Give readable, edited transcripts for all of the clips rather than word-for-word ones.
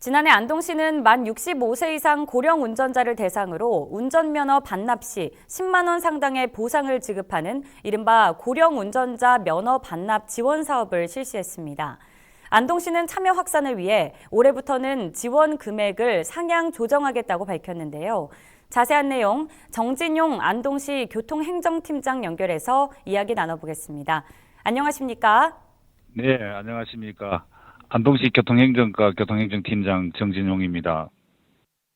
지난해 안동시는 만 65세 이상 고령 운전자를 대상으로 운전면허 반납 시 10만 원 상당의 보상을 지급하는 이른바 고령 운전자 면허 반납 지원 사업을 실시했습니다. 안동시는 참여 확산을 위해 올해부터는 지원 금액을 상향 조정하겠다고 밝혔는데요. 자세한 내용 정진용 안동시 교통행정팀장 연결해서 이야기 나눠보겠습니다. 안녕하십니까? 네, 안녕하십니까. 안동시 교통행정과 교통행정팀장 정진용입니다.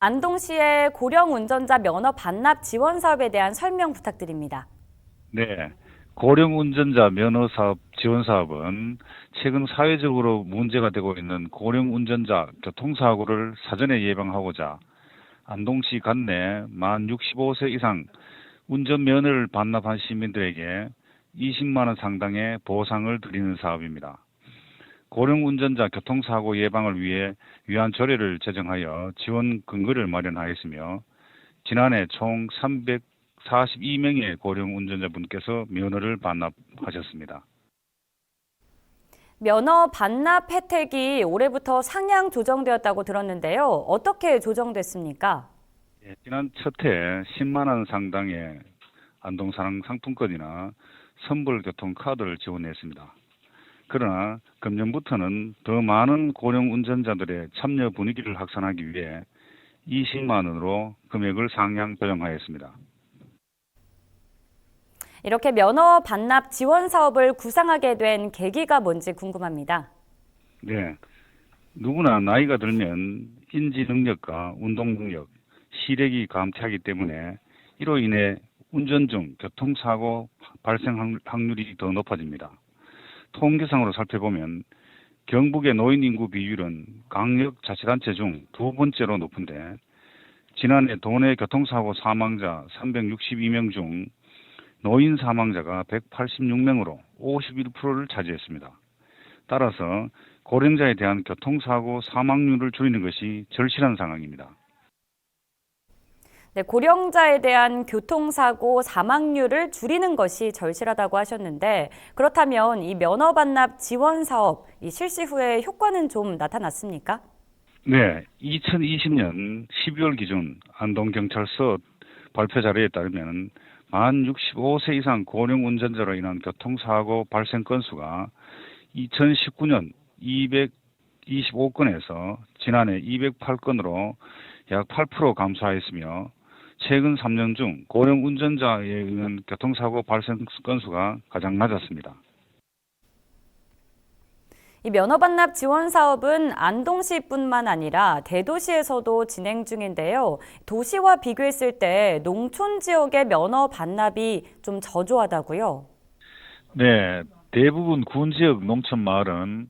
안동시의 고령 운전자 면허 반납 지원 사업에 대한 설명 부탁드립니다. 네, 고령 운전자 면허 사업 지원 사업은 최근 사회적으로 문제가 되고 있는 고령 운전자 교통사고를 사전에 예방하고자 안동시 관내 만 65세 이상 운전면허를 반납한 시민들에게 20만 원 상당의 보상을 드리는 사업입니다. 고령 운전자 교통사고 예방을 위해 위안 조례를 제정하여 지원 근거를 마련하였으며 지난해 총 342명의 고령 운전자분께서 면허를 반납하셨습니다. 면허 반납 혜택이 올해부터 상향 조정되었다고 들었는데요. 어떻게 조정됐습니까? 지난 첫 해 10만 원 상당의 안동사랑 상품권이나 선불 교통카드를 지원했습니다. 그러나 금년부터는 더 많은 고령 운전자들의 참여 분위기를 확산하기 위해 20만 원으로 금액을 상향 조정하였습니다. 이렇게 면허 반납 지원 사업을 구상하게 된 계기가 뭔지 궁금합니다. 네, 누구나 나이가 들면 인지 능력과 운동 능력, 시력이 감퇴하기 때문에 이로 인해 운전 중 교통사고 발생 확률이 더 높아집니다. 통계상으로 살펴보면 경북의 노인 인구 비율은 광역자치단체 중 두 번째로 높은데 지난해 도내 교통사고 사망자 362명 중 노인 사망자가 186명으로 51%를 차지했습니다. 따라서 고령자에 대한 교통사고 사망률을 줄이는 것이 절실한 상황입니다. 네, 고령자에 대한 교통사고 사망률을 줄이는 것이 절실하다고 하셨는데 그렇다면 이 면허 반납 지원 사업 이 실시 후에 효과는 좀 나타났습니까? 네, 2020년 12월 기준 안동경찰서 발표 자료에 따르면 만 65세 이상 고령 운전자로 인한 교통사고 발생 건수가 2019년 225건에서 지난해 208건으로 약 8% 감소하였으며 최근 3년 중 고령 운전자에 의한 교통사고 발생 건수가 가장 낮았습니다. 이 면허 반납 지원 사업은 안동시뿐만 아니라 대도시에서도 진행 중인데요. 도시와 비교했을 때 농촌 지역의 면허 반납이 좀 저조하다고요? 네, 대부분 군 지역 농촌 마을은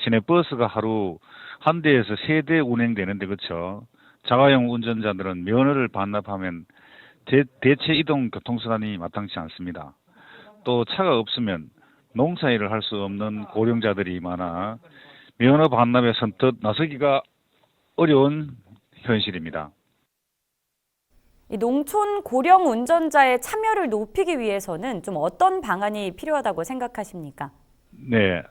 시내버스가 하루 한 대에서 세 대 운행되는데 그렇죠. 자가용 운전자들은 면허를 반납하면 대체 이동 교통수단이 마땅치 않습니다. 또 차가 없으면 농사일을 할 수 없는 고령자들이 많아 면허 반납에 선뜻 나서기가 어려운 현실입니다. 이 농촌 고령 운전자의 참여를 높이기 위해서는 좀 어떤 방안이 필요하다고 생각하십니까? 네,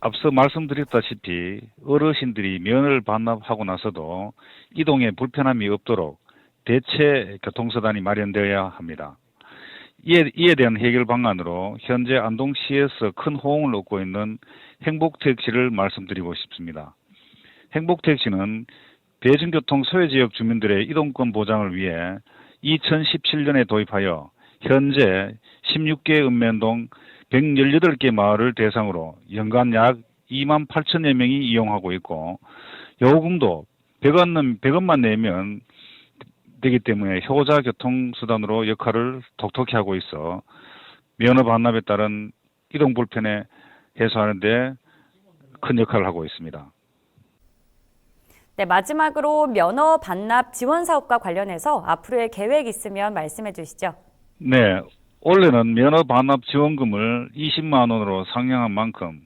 앞서 말씀드렸다시피 어르신들이 면허를 반납하고 나서도 이동에 불편함이 없도록 대체 교통수단이 마련되어야 합니다. 이에 대한 해결 방안으로 현재 안동시에서 큰 호응을 얻고 있는 행복택시를 말씀드리고 싶습니다. 행복택시는 대중교통 소외지역 주민들의 이동권 보장을 위해 2017년에 도입하여 현재 16개 읍면동 118개 마을을 대상으로 연간 약 2만 8천여 명이 이용하고 있고 요금도 100원만 내면 되기 때문에 효자 교통수단으로 역할을 톡톡히 하고 있어 면허 반납에 따른 이동 불편에 해소하는 데 큰 역할을 하고 있습니다. 네, 마지막으로 면허 반납 지원 사업과 관련해서 앞으로의 계획 있으면 말씀해 주시죠. 네, 올해는 면허 반납 지원금을 20만 원으로 상향한 만큼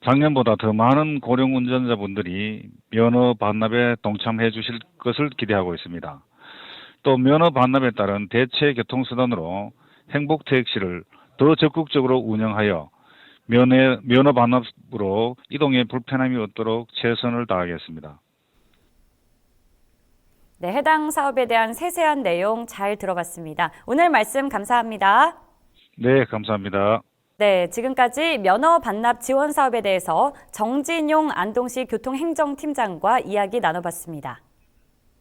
작년보다 더 많은 고령 운전자분들이 면허 반납에 동참해 주실 것을 기대하고 있습니다. 또 면허 반납에 따른 대체 교통수단으로 행복택시를 더 적극적으로 운영하여 면허 반납으로 이동에 불편함이 없도록 최선을 다하겠습니다. 네, 해당 사업에 대한 세세한 내용 잘 들어봤습니다. 오늘 말씀 감사합니다. 네, 감사합니다. 네, 지금까지 면허 반납 지원 사업에 대해서 정진용 안동시 교통행정팀장과 이야기 나눠봤습니다.